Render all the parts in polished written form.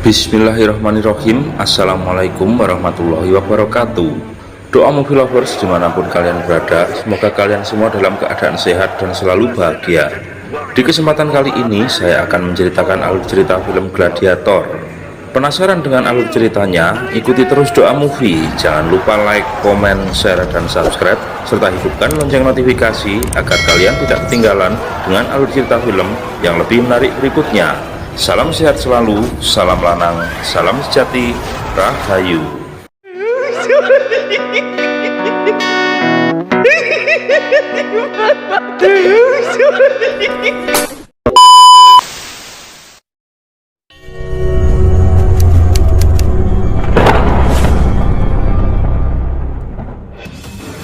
Bismillahirrahmanirrahim. Assalamualaikum warahmatullahi wabarakatuh. Doa movie lovers dimanapun kalian berada, semoga kalian semua dalam keadaan sehat dan selalu bahagia. Di kesempatan kali ini saya akan menceritakan alur cerita film Gladiator. Penasaran dengan alur ceritanya? Ikuti terus Doa Movie. Jangan lupa like, komen, share, dan subscribe, serta hidupkan lonceng notifikasi agar kalian tidak ketinggalan dengan alur cerita film yang lebih menarik berikutnya. Salam sehat selalu, salam lanang, salam sejati, rahayu.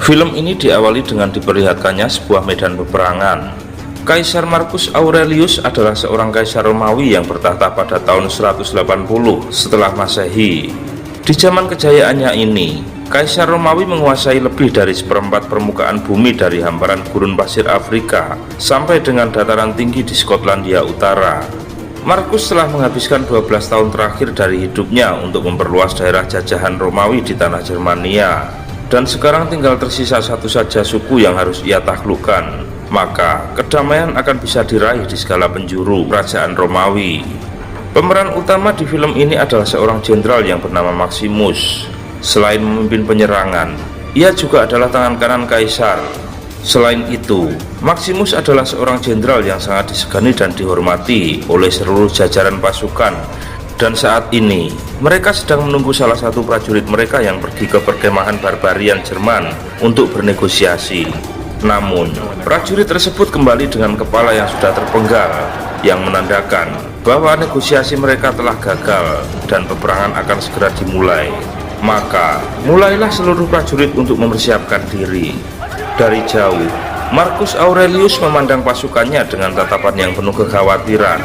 Film ini diawali dengan diperlihatkannya sebuah medan peperangan. Kaisar Marcus Aurelius adalah seorang kaisar Romawi yang bertahta pada tahun 180 setelah Masehi. Di zaman kejayaannya ini, Kaisar Romawi menguasai lebih dari seperempat permukaan bumi dari hamparan gurun pasir Afrika sampai dengan dataran tinggi di Skotlandia Utara. Marcus telah menghabiskan 12 tahun terakhir dari hidupnya untuk memperluas daerah jajahan Romawi di tanah Germania. Dan sekarang tinggal tersisa satu saja suku yang harus ia taklukkan. Maka kedamaian akan bisa diraih di segala penjuru kerajaan Romawi. Pemeran utama di film ini adalah seorang jenderal yang bernama Maximus. Selain memimpin penyerangan, ia juga adalah tangan kanan kaisar. Selain itu, Maximus adalah seorang jenderal yang sangat disegani dan dihormati oleh seluruh jajaran pasukan. Dan saat ini, mereka sedang menunggu salah satu prajurit mereka yang pergi ke perkemahan barbarian Jerman untuk bernegosiasi. Namun, prajurit tersebut kembali dengan kepala yang sudah terpenggal, yang menandakan bahwa negosiasi mereka telah gagal dan peperangan akan segera dimulai. Maka, mulailah seluruh prajurit untuk mempersiapkan diri. Dari jauh, Marcus Aurelius memandang pasukannya dengan tatapan yang penuh kekhawatiran.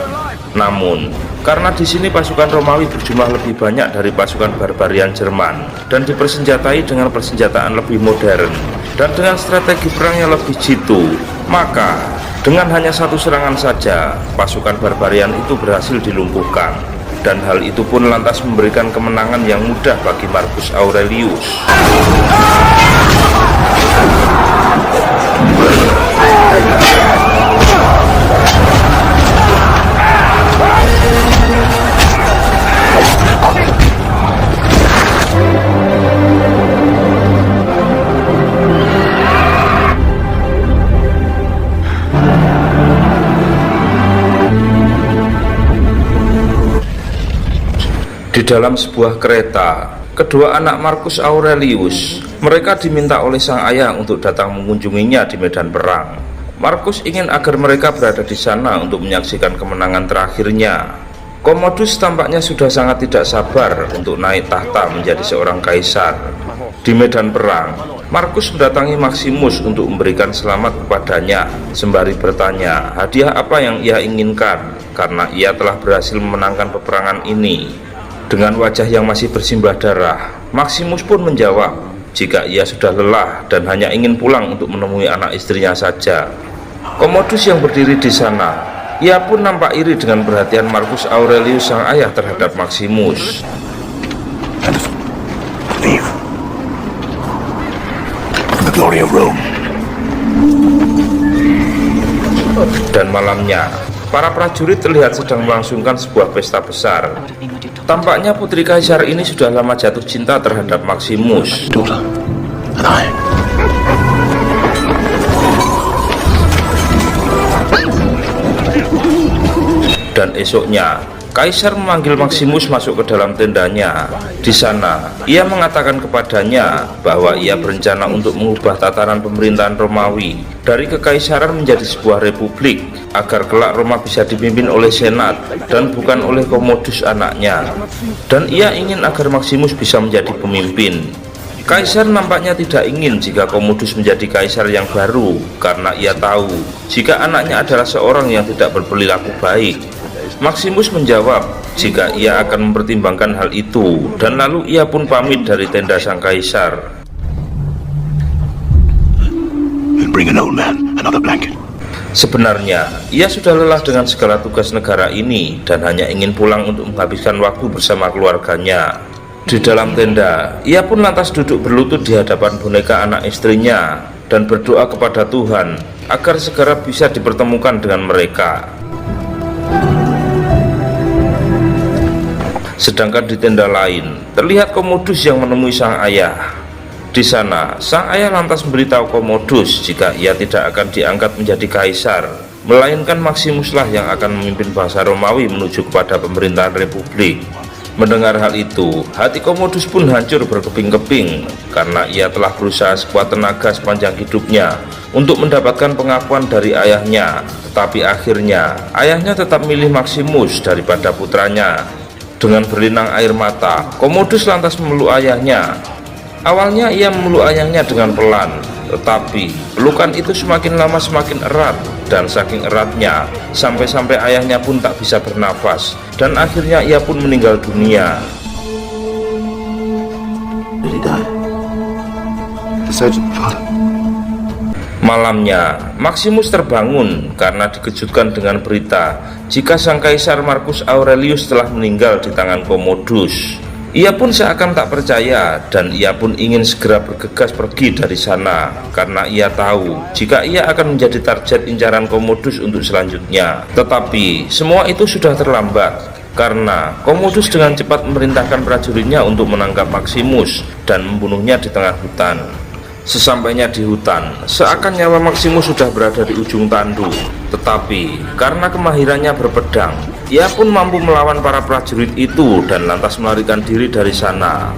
Namun, karena di sini pasukan Romawi berjumlah lebih banyak dari pasukan barbarian Jerman dan dipersenjatai dengan persenjataan lebih modern dan dengan strategi perang yang lebih jitu, maka dengan hanya satu serangan saja pasukan barbarian itu berhasil dilumpuhkan. Dan hal itu pun lantas memberikan kemenangan yang mudah bagi Marcus Aurelius. Di dalam sebuah kereta, kedua anak Marcus Aurelius, mereka diminta oleh sang ayah untuk datang mengunjunginya di medan perang. Marcus ingin agar mereka berada di sana untuk menyaksikan kemenangan terakhirnya. Commodus tampaknya sudah sangat tidak sabar untuk naik tahta menjadi seorang kaisar. Di medan perang, Marcus mendatangi Maximus untuk memberikan selamat kepadanya, sembari bertanya hadiah apa yang ia inginkan karena ia telah berhasil memenangkan peperangan ini. Dengan wajah yang masih bersimbah darah, Maximus pun menjawab jika ia sudah lelah dan hanya ingin pulang untuk menemui anak istrinya saja. Commodus yang berdiri di sana, ia pun nampak iri dengan perhatian Marcus Aurelius sang ayah terhadap Maximus. Dan malamnya, para prajurit terlihat sedang melangsungkan sebuah pesta besar. Tampaknya putri kaisar ini sudah lama jatuh cinta terhadap Maximus. Dan esoknya, kaisar memanggil Maximus masuk ke dalam tendanya. Di sana, ia mengatakan kepadanya bahwa ia berencana untuk mengubah tatanan pemerintahan Romawi dari kekaisaran menjadi sebuah republik, agar kelak Roma bisa dipimpin oleh senat dan bukan oleh Commodus anaknya. Dan ia ingin agar Maximus bisa menjadi pemimpin. Kaisar nampaknya tidak ingin jika Commodus menjadi kaisar yang baru, karena ia tahu jika anaknya adalah seorang yang tidak berperilaku baik. Maximus menjawab jika ia akan mempertimbangkan hal itu, dan lalu ia pun pamit dari tenda sang kaisar. Bring an old man another blanket. Sebenarnya, ia sudah lelah dengan segala tugas negara ini dan hanya ingin pulang untuk menghabiskan waktu bersama keluarganya. Di dalam tenda, ia pun lantas duduk berlutut di hadapan boneka anak istrinya dan berdoa kepada Tuhan agar segera bisa dipertemukan dengan mereka. Sedangkan di tenda lain, terlihat Commodus yang menemui sang ayah. Di sana, sang ayah lantas memberitahu Commodus jika ia tidak akan diangkat menjadi kaisar, melainkan Maximuslah yang akan memimpin bangsa Romawi menuju kepada pemerintahan republik. Mendengar hal itu, hati Commodus pun hancur berkeping-keping karena ia telah berusaha sekuat tenaga sepanjang hidupnya untuk mendapatkan pengakuan dari ayahnya, tetapi akhirnya ayahnya tetap milih Maximus daripada putranya. Dengan berlinang air mata, Commodus lantas memeluk ayahnya. Awalnya ia memeluk ayahnya dengan pelan, tetapi pelukan itu semakin lama semakin erat, dan saking eratnya sampai-sampai ayahnya pun tak bisa bernafas, dan akhirnya ia pun meninggal dunia. Malamnya, Maximus terbangun karena dikejutkan dengan berita jika sang kaisar Marcus Aurelius telah meninggal di tangan Commodus. Ia pun seakan tak percaya dan ia pun ingin segera bergegas pergi dari sana karena ia tahu jika ia akan menjadi target incaran Commodus untuk selanjutnya. Tetapi semua itu sudah terlambat karena Commodus dengan cepat memerintahkan prajuritnya untuk menangkap Maximus dan membunuhnya di tengah hutan. Sesampainya di hutan, seakan nyawa Maximus sudah berada di ujung tanduk. Tetapi karena kemahirannya berpedang, ia pun mampu melawan para prajurit itu dan lantas melarikan diri dari sana.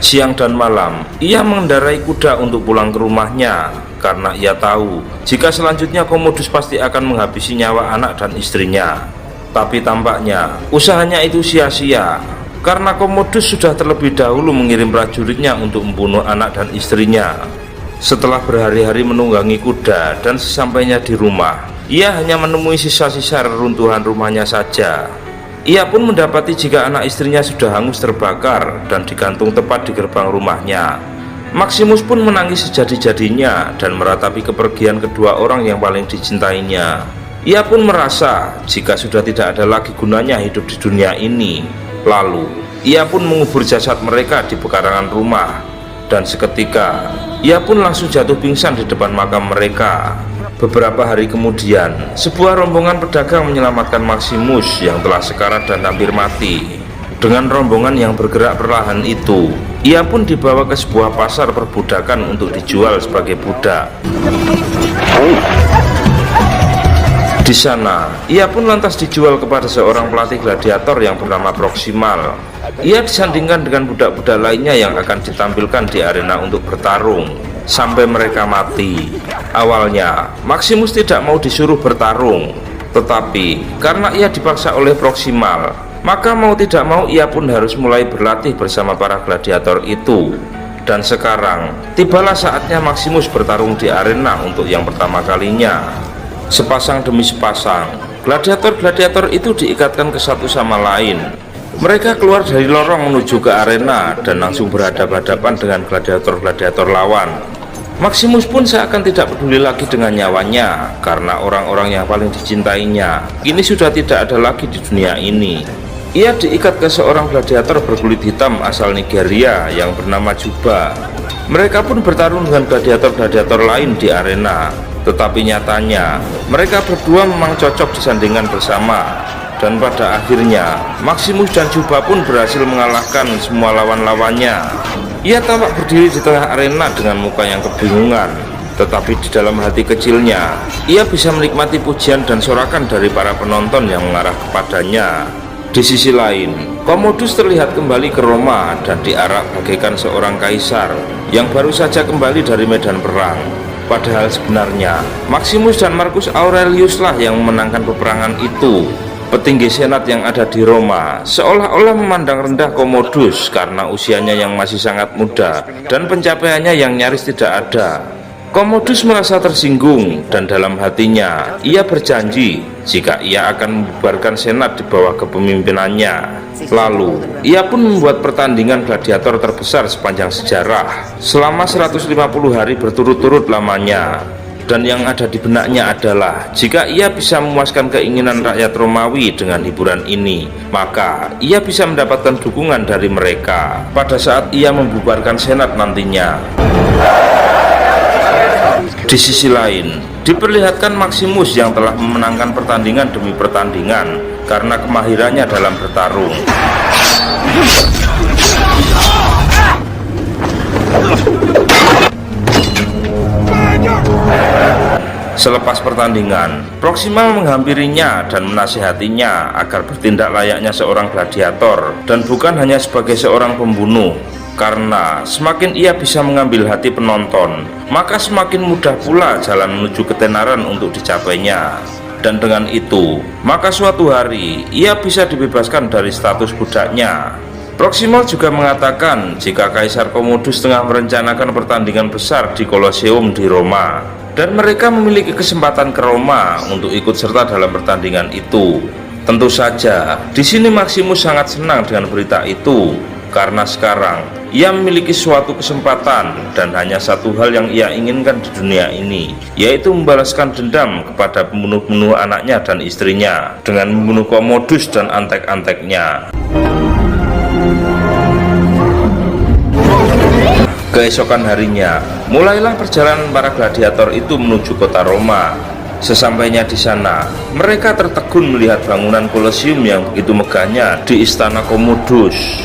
Siang dan malam, ia mengendarai kuda untuk pulang ke rumahnya karena ia tahu jika selanjutnya Commodus pasti akan menghabisi nyawa anak dan istrinya. Tapi tampaknya usahanya itu sia-sia karena Commodus sudah terlebih dahulu mengirim prajuritnya untuk membunuh anak dan istrinya. Setelah berhari-hari menunggangi kuda dan sesampainya di rumah, ia hanya menemui sisa-sisa reruntuhan rumahnya saja. Ia pun mendapati jika anak istrinya sudah hangus terbakar dan digantung tepat di gerbang rumahnya. Maximus pun menangis sejadi-jadinya dan meratapi kepergian kedua orang yang paling dicintainya. Ia pun merasa jika sudah tidak ada lagi gunanya hidup di dunia ini. Lalu ia pun mengubur jasad mereka di pekarangan rumah, dan seketika ia pun langsung jatuh pingsan di depan makam mereka. Beberapa hari kemudian, sebuah rombongan pedagang menyelamatkan Maximus yang telah sekarat dan hampir mati. Dengan rombongan yang bergerak perlahan itu, ia pun dibawa ke sebuah pasar perbudakan untuk dijual sebagai budak. Di sana, ia pun lantas dijual kepada seorang pelatih gladiator yang bernama Proximal. Ia disandingkan dengan budak-budak lainnya yang akan ditampilkan di arena untuk bertarung sampai mereka mati. Awalnya, Maximus tidak mau disuruh bertarung, tetapi karena ia dipaksa oleh Proximal, maka mau tidak mau ia pun harus mulai berlatih bersama para gladiator itu. Dan sekarang, tibalah saatnya Maximus bertarung di arena untuk yang pertama kalinya. Sepasang demi sepasang, gladiator-gladiator itu diikatkan ke satu sama lain. Mereka keluar dari lorong menuju ke arena dan langsung berhadapan-hadapan dengan gladiator-gladiator lawan. Maximus pun seakan tidak peduli lagi dengan nyawanya karena orang-orang yang paling dicintainya kini sudah tidak ada lagi di dunia ini. Ia diikat ke seorang gladiator berkulit hitam asal Nigeria yang bernama Juba. Mereka pun bertarung dengan gladiator-gladiator lain di arena. Tetapi nyatanya mereka berdua memang cocok disandingkan bersama. Dan pada akhirnya Maximus dan Juba pun berhasil mengalahkan semua lawan-lawannya. Ia tampak berdiri di tengah arena dengan muka yang kebingungan, tetapi di dalam hati kecilnya ia bisa menikmati pujian dan sorakan dari para penonton yang mengarah kepadanya. Di sisi lain, Commodus terlihat kembali ke Roma dan diarak bagaikan seorang kaisar yang baru saja kembali dari medan perang. Padahal sebenarnya Maximus dan Marcus Aurelius lah yang memenangkan peperangan itu. Petinggi senat yang ada di Roma seolah-olah memandang rendah Commodus karena usianya yang masih sangat muda dan pencapaiannya yang nyaris tidak ada. Commodus merasa tersinggung dan dalam hatinya ia berjanji jika ia akan membubarkan senat di bawah kepemimpinannya. Lalu ia pun membuat pertandingan gladiator terbesar sepanjang sejarah selama 150 hari berturut-turut lamanya. Dan yang ada di benaknya adalah jika ia bisa memuaskan keinginan rakyat Romawi dengan hiburan ini, maka ia bisa mendapatkan dukungan dari mereka pada saat ia membubarkan senat nantinya. Di sisi lain, diperlihatkan Maximus yang telah memenangkan pertandingan demi pertandingan karena kemahirannya dalam bertarung. Selepas pertandingan, Proxima menghampirinya dan menasihatinya agar bertindak layaknya seorang gladiator dan bukan hanya sebagai seorang pembunuh. Karena semakin ia bisa mengambil hati penonton, maka semakin mudah pula jalan menuju ketenaran untuk dicapainya. Dan dengan itu, maka suatu hari ia bisa dibebaskan dari status budaknya. Proxima juga mengatakan jika Kaisar Commodus tengah merencanakan pertandingan besar di Colosseum di Roma, dan mereka memiliki kesempatan ke Roma untuk ikut serta dalam pertandingan itu. Tentu saja, di sini Maximus sangat senang dengan berita itu, karena sekarang ia memiliki suatu kesempatan dan hanya satu hal yang ia inginkan di dunia ini, yaitu membalaskan dendam kepada pembunuh-pembunuh anaknya dan istrinya dengan membunuh Commodus dan antek-anteknya. Keesokan harinya, mulailah perjalanan para gladiator itu menuju kota Roma. Sesampainya di sana, mereka tertegun melihat bangunan Colosseum yang begitu megahnya di istana Commodus.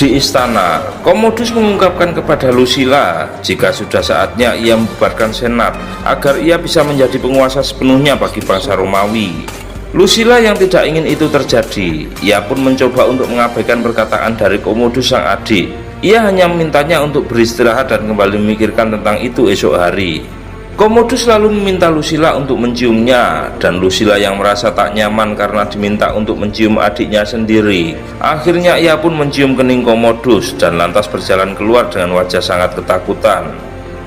Di istana, Commodus mengungkapkan kepada Lucilla jika sudah saatnya ia membubarkan senat agar ia bisa menjadi penguasa sepenuhnya bagi bangsa Romawi. Lucilla yang tidak ingin itu terjadi, ia pun mencoba untuk mengabaikan perkataan dari Commodus sang adik. Ia hanya memintanya untuk beristirahat dan kembali memikirkan tentang itu esok hari. Commodus lalu meminta Lucilla untuk menciumnya, dan Lucilla yang merasa tak nyaman karena diminta untuk mencium adiknya sendiri. Akhirnya ia pun mencium kening Commodus dan lantas berjalan keluar dengan wajah sangat ketakutan.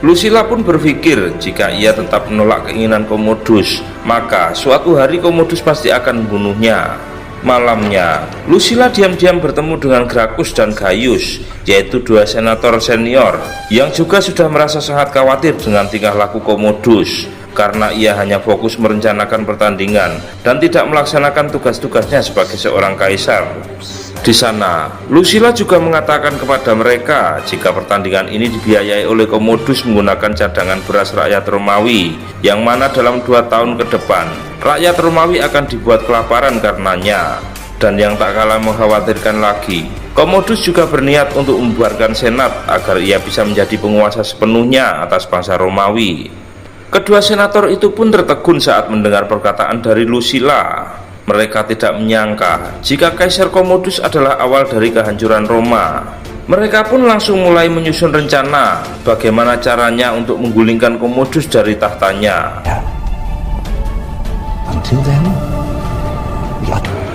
Lucilla pun berpikir jika ia tetap menolak keinginan Commodus, maka suatu hari Commodus pasti akan membunuhnya. Malamnya, Lucilla diam-diam bertemu dengan Gracchus dan Gaius, yaitu dua senator senior yang juga sudah merasa sangat khawatir dengan tingkah laku Commodus karena ia hanya fokus merencanakan pertandingan dan tidak melaksanakan tugas-tugasnya sebagai seorang kaisar. Di sana, Lucilla juga mengatakan kepada mereka jika pertandingan ini dibiayai oleh Commodus menggunakan cadangan beras rakyat Romawi, yang mana dalam 2 tahun ke depan rakyat Romawi akan dibuat kelaparan karenanya. Dan yang tak kalah mengkhawatirkan lagi, Commodus juga berniat untuk membubarkan senat agar ia bisa menjadi penguasa sepenuhnya atas bangsa Romawi. Kedua senator itu pun tertegun saat mendengar perkataan dari Lucilla. Mereka tidak menyangka jika Kaisar Commodus adalah awal dari kehancuran Roma. Mereka pun langsung mulai menyusun rencana bagaimana caranya untuk menggulingkan Commodus dari tahtanya.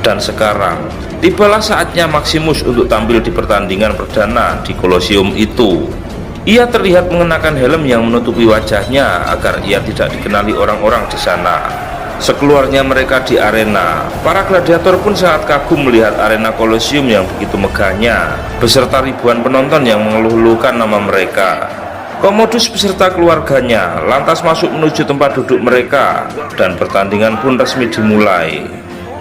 Dan sekarang, tibalah saatnya Maximus untuk tampil di pertandingan perdana di Colosseum itu. Ia terlihat mengenakan helm yang menutupi wajahnya agar ia tidak dikenali orang-orang di sana. Sekeluarnya mereka di arena, para gladiator pun sangat kagum melihat arena Colosseum yang begitu megahnya, beserta ribuan penonton yang mengeluh-elukan nama mereka. Commodus beserta keluarganya lantas masuk menuju tempat duduk mereka, dan pertandingan pun resmi dimulai.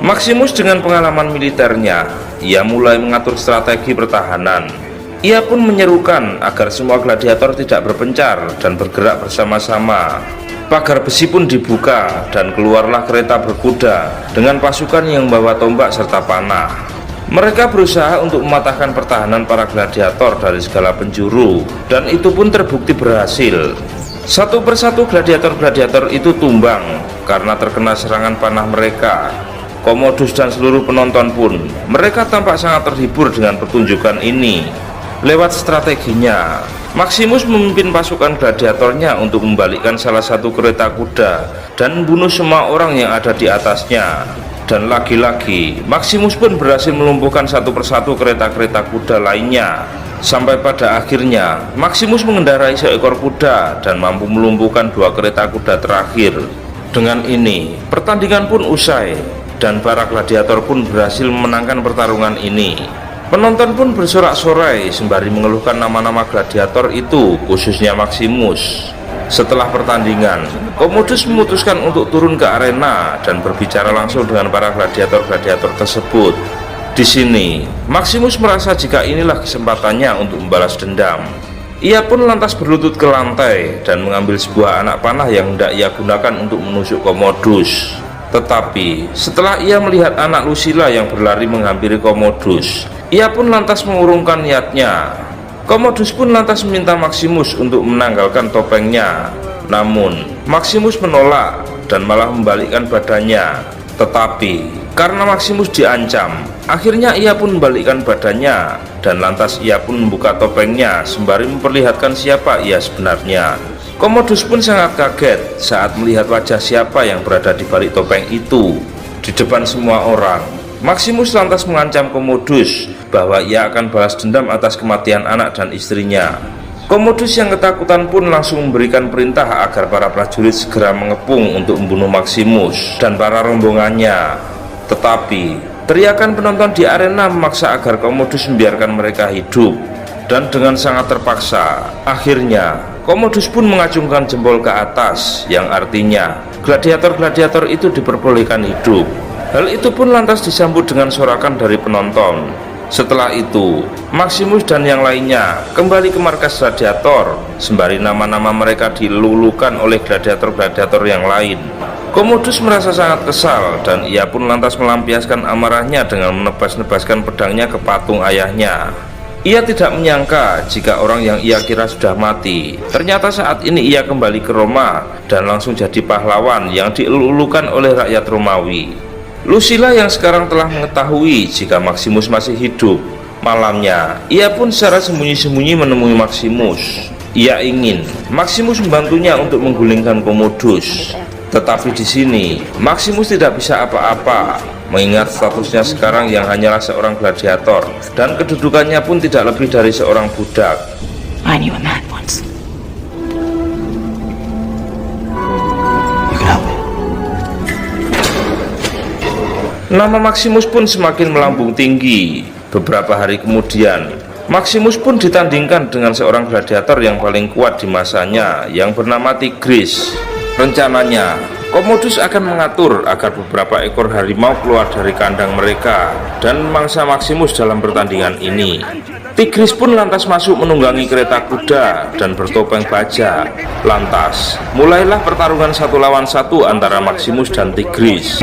Maximus dengan pengalaman militernya, ia mulai mengatur strategi pertahanan. Ia pun menyerukan agar semua gladiator tidak berpencar dan bergerak bersama-sama. Pagar besi pun dibuka dan keluarlah kereta berkuda dengan pasukan yang membawa tombak serta panah. Mereka berusaha untuk mematahkan pertahanan para gladiator dari segala penjuru, dan itu pun terbukti berhasil. Satu persatu gladiator-gladiator itu tumbang karena terkena serangan panah mereka. Commodus dan seluruh penonton pun, mereka tampak sangat terhibur dengan pertunjukan ini. Lewat strateginya, Maximus memimpin pasukan gladiatornya untuk membalikkan salah satu kereta kuda dan membunuh semua orang yang ada di atasnya. Dan lagi-lagi, Maximus pun berhasil melumpuhkan satu persatu kereta-kereta kuda lainnya. Sampai pada akhirnya Maximus mengendarai seekor kuda dan mampu melumpuhkan 2 kereta kuda terakhir. Dengan ini pertandingan pun usai dan para gladiator pun berhasil memenangkan pertarungan ini. Penonton pun bersorak-sorai sembari mengeluhkan nama-nama gladiator itu, khususnya Maximus. Setelah pertandingan, Commodus memutuskan untuk turun ke arena dan berbicara langsung dengan para gladiator-gladiator tersebut. Di sini, Maximus merasa jika inilah kesempatannya untuk membalas dendam. Ia pun lantas berlutut ke lantai dan mengambil sebuah anak panah yang hendak ia gunakan untuk menusuk Commodus. Tetapi, setelah ia melihat anak Lucilla yang berlari menghampiri Commodus, ia pun lantas mengurungkan niatnya. Commodus pun lantas meminta Maximus untuk menanggalkan topengnya. Namun, Maximus menolak dan malah membalikkan badannya. Tetapi, karena Maximus diancam, akhirnya ia pun membalikkan badannya dan lantas ia pun membuka topengnya sembari memperlihatkan siapa ia sebenarnya. Commodus pun sangat kaget saat melihat wajah siapa yang berada di balik topeng itu. Di depan semua orang, Maximus lantas mengancam Commodus bahwa ia akan balas dendam atas kematian anak dan istrinya. Commodus yang ketakutan pun langsung memberikan perintah agar para prajurit segera mengepung untuk membunuh Maximus dan para rombongannya. Tetapi, teriakan penonton di arena memaksa agar Commodus membiarkan mereka hidup. Dan dengan sangat terpaksa, akhirnya Commodus pun mengacungkan jempol ke atas, yang artinya gladiator-gladiator itu diperbolehkan hidup. Hal itu pun lantas disambut dengan sorakan dari penonton. Setelah itu, Maximus dan yang lainnya kembali ke markas gladiator, sembari nama-nama mereka dilulukan oleh gladiator-gladiator yang lain. Commodus merasa sangat kesal dan ia pun lantas melampiaskan amarahnya dengan menebas-nebaskan pedangnya ke patung ayahnya. Ia tidak menyangka jika orang yang ia kira sudah mati, ternyata saat ini ia kembali ke Roma dan langsung jadi pahlawan yang dilulukan oleh rakyat Romawi. Lucilla yang sekarang telah mengetahui jika Maximus masih hidup, malamnya ia pun secara sembunyi-sembunyi menemui Maximus. Ia ingin Maximus membantunya untuk menggulingkan Commodus. Tetapi di sini Maximus tidak bisa apa-apa, mengingat statusnya sekarang yang hanyalah seorang gladiator dan kedudukannya pun tidak lebih dari seorang budak. I knew a man once. Nama Maximus pun semakin melambung tinggi. Beberapa hari kemudian, Maximus pun ditandingkan dengan seorang gladiator yang paling kuat di masanya yang bernama Tigris. Rencananya, Commodus akan mengatur agar beberapa ekor harimau keluar dari kandang mereka dan memangsa Maximus dalam pertandingan ini. Tigris pun lantas masuk menunggangi kereta kuda dan bertopeng baja. Lantas, mulailah pertarungan 1 lawan 1 antara Maximus dan Tigris.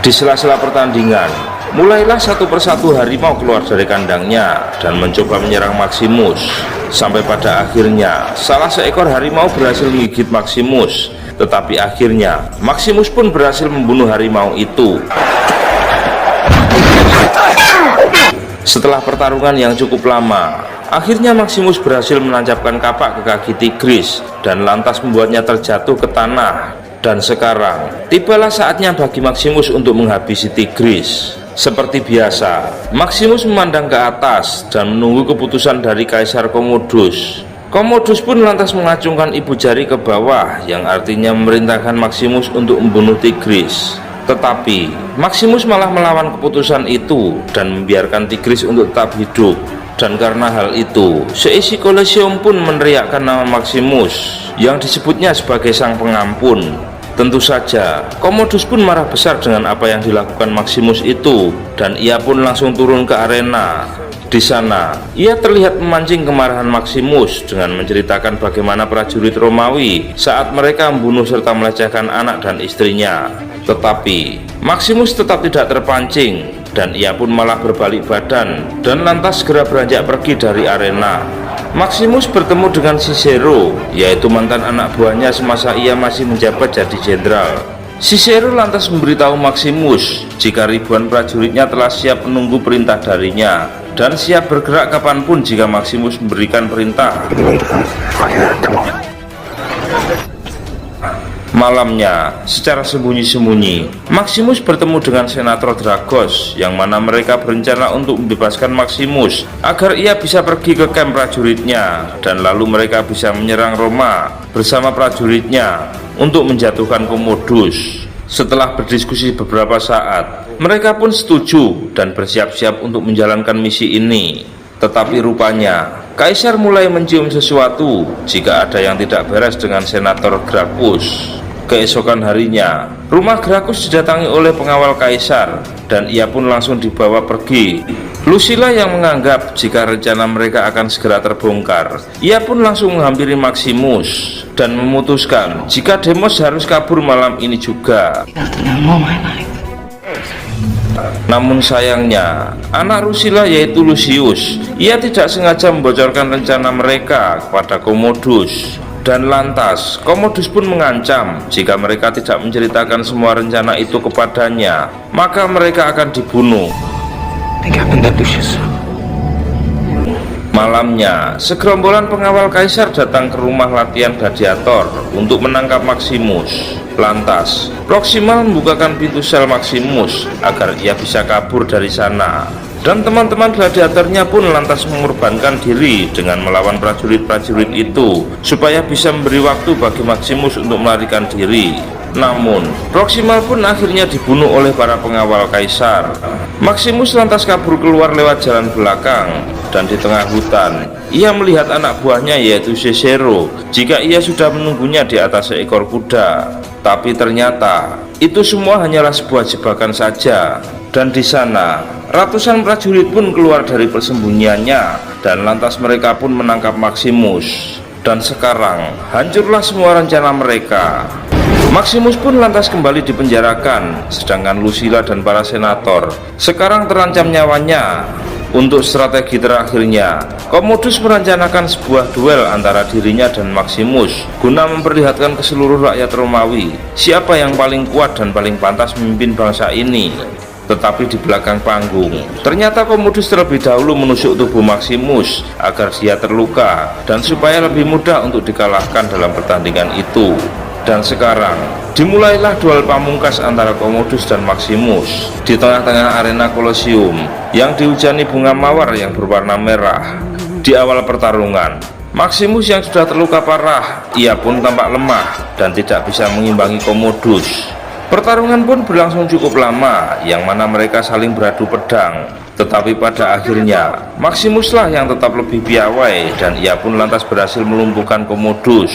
Di sela-sela pertandingan, mulailah satu persatu harimau keluar dari kandangnya dan mencoba menyerang Maximus. Sampai pada akhirnya, salah seekor harimau berhasil menggigit Maximus. Tetapi akhirnya, Maximus pun berhasil membunuh harimau itu. Setelah pertarungan yang cukup lama, akhirnya Maximus berhasil menancapkan kapak ke kaki Tigris dan lantas membuatnya terjatuh ke tanah. Dan sekarang, tibalah saatnya bagi Maximus untuk menghabisi Tigris. Seperti biasa, Maximus memandang ke atas dan menunggu keputusan dari Kaisar Commodus. Commodus pun lantas mengacungkan ibu jari ke bawah, yang artinya memerintahkan Maximus untuk membunuh Tigris. Tetapi, Maximus malah melawan keputusan itu dan membiarkan Tigris untuk tetap hidup. Dan karena hal itu, seisi Kolosium pun meneriakkan nama Maximus, yang disebutnya sebagai Sang Pengampun. Tentu saja, Commodus pun marah besar dengan apa yang dilakukan Maximus itu, dan ia pun langsung turun ke arena. Di sana, ia terlihat memancing kemarahan Maximus dengan menceritakan bagaimana prajurit Romawi saat mereka membunuh serta melecehkan anak dan istrinya. Tetapi, Maximus tetap tidak terpancing, dan ia pun malah berbalik badan dan lantas segera beranjak pergi dari arena. Maximus bertemu dengan Cicero, yaitu mantan anak buahnya semasa ia masih menjabat jadi jenderal. Cicero lantas memberitahu Maximus jika ribuan prajuritnya telah siap menunggu perintah darinya dan siap bergerak kapanpun jika Maximus memberikan perintah. Malamnya, secara sembunyi-sembunyi, Maximus bertemu dengan Senator Dragos, yang mana mereka berencana untuk membebaskan Maximus agar ia bisa pergi ke kamp prajuritnya, dan lalu mereka bisa menyerang Roma bersama prajuritnya untuk menjatuhkan Commodus. Setelah berdiskusi beberapa saat, mereka pun setuju dan bersiap-siap untuk menjalankan misi ini. Tetapi rupanya Kaisar mulai mencium sesuatu jika ada yang tidak beres dengan Senator Gracchus. Keesokan harinya, rumah Gracchus didatangi oleh pengawal Kaisar, dan ia pun langsung dibawa pergi. Lucilla yang menganggap jika rencana mereka akan segera terbongkar, ia pun langsung menghampiri Maximus dan memutuskan jika Demos harus kabur malam ini juga. Got to know more my life. Namun sayangnya, anak Lucilla yaitu Lucius, ia tidak sengaja membocorkan rencana mereka kepada Commodus. Dan lantas, Commodus pun mengancam jika mereka tidak menceritakan semua rencana itu kepadanya, maka mereka akan dibunuh. Malamnya, segerombolan pengawal Kaisar datang ke rumah latihan gladiator untuk menangkap Maximus. Lantas, Proximal membukakan pintu sel Maximus agar ia bisa kabur dari sana. Dan teman-teman gladiatornya pun lantas mengorbankan diri dengan melawan prajurit-prajurit itu supaya bisa memberi waktu bagi Maximus untuk melarikan diri. Namun, Proximal pun akhirnya dibunuh oleh para pengawal Kaisar. Maximus lantas kabur keluar lewat jalan belakang, dan di tengah hutan ia melihat anak buahnya yaitu Cicero jika ia sudah menunggunya di atas seekor kuda. Tapi ternyata itu semua hanyalah sebuah jebakan saja. Dan di sana ratusan prajurit pun keluar dari persembunyiannya, dan lantas mereka pun menangkap Maximus. Dan sekarang hancurlah semua rencana mereka. Maximus pun lantas kembali dipenjarakan, sedangkan Lucilla dan para senator sekarang terancam nyawanya. Untuk strategi terakhirnya, Commodus merencanakan sebuah duel antara dirinya dan Maximus guna memperlihatkan ke seluruh rakyat Romawi siapa yang paling kuat dan paling pantas memimpin bangsa ini. Tetapi di belakang panggung, ternyata Commodus terlebih dahulu menusuk tubuh Maximus agar dia terluka dan supaya lebih mudah untuk dikalahkan dalam pertandingan itu. Dan sekarang dimulailah duel pamungkas antara Commodus dan Maximus di tengah-tengah arena Colosseum yang dihujani bunga mawar yang berwarna merah. Di awal pertarungan, Maximus yang sudah terluka parah, ia pun tampak lemah dan tidak bisa mengimbangi Commodus. Pertarungan pun berlangsung cukup lama, yang mana mereka saling beradu pedang. Tetapi pada akhirnya, Maximuslah yang tetap lebih piawai, dan ia pun lantas berhasil melumpuhkan Commodus.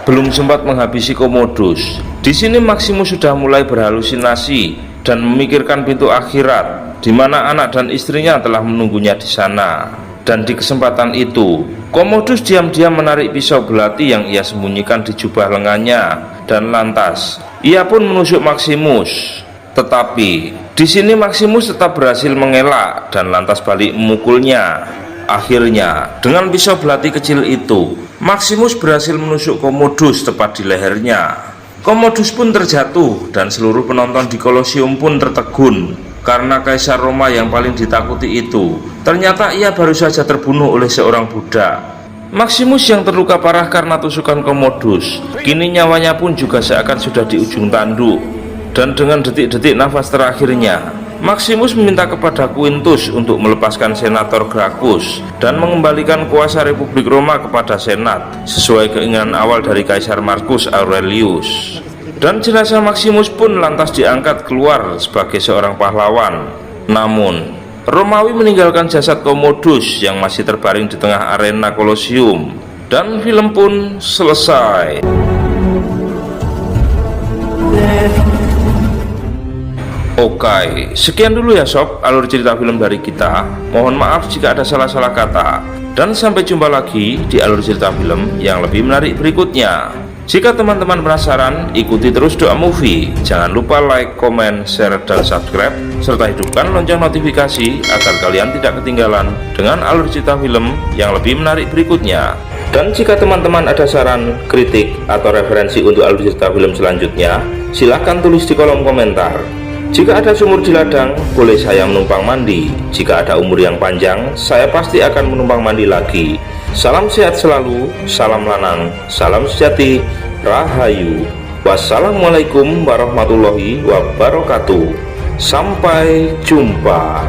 Belum sempat menghabisi Commodus, di sini Maximus sudah mulai berhalusinasi dan memikirkan pintu akhirat, di mana anak dan istrinya telah menunggunya di sana. Dan di kesempatan itu, Commodus diam-diam menarik pisau belati yang ia sembunyikan di jubah lengannya, dan lantas ia pun menusuk Maximus. Tetapi di sini Maximus tetap berhasil mengelak dan lantas balik memukulnya. Akhirnya, dengan pisau belati kecil itu, Maximus berhasil menusuk Commodus tepat di lehernya. Commodus pun terjatuh dan seluruh penonton di Colosseum pun tertegun karena Kaisar Roma yang paling ditakuti itu ternyata ia baru saja terbunuh oleh seorang budak. Maximus yang terluka parah karena tusukan Commodus, kini nyawanya pun juga seakan sudah di ujung tanduk. Dan dengan detik-detik nafas terakhirnya, Maximus meminta kepada Quintus untuk melepaskan Senator Gracchus dan mengembalikan kuasa Republik Roma kepada Senat sesuai keinginan awal dari Kaisar Marcus Aurelius. Dan jenazah Maximus pun lantas diangkat keluar sebagai seorang pahlawan. Namun, Romawi meninggalkan jasad Commodus yang masih terbaring di tengah arena Colosseum. Dan film pun selesai. Oke, sekian dulu ya sob alur cerita film dari kita. Mohon maaf jika ada salah-salah kata. Dan sampai jumpa lagi di alur cerita film yang lebih menarik berikutnya. Jika teman-teman penasaran, ikuti terus Doa Movie. Jangan lupa like, komen, share, dan subscribe, serta hidupkan lonceng notifikasi agar kalian tidak ketinggalan dengan alur cerita film yang lebih menarik berikutnya. Dan jika teman-teman ada saran, kritik, atau referensi untuk alur cerita film selanjutnya, silahkan tulis di kolom komentar. Jika ada sumur di ladang, boleh saya menumpang mandi. Jika ada umur yang panjang, saya pasti akan menumpang mandi lagi. Salam sehat selalu, salam lanang, salam sejati, rahayu. Wassalamualaikum warahmatullahi wabarakatuh. Sampai jumpa.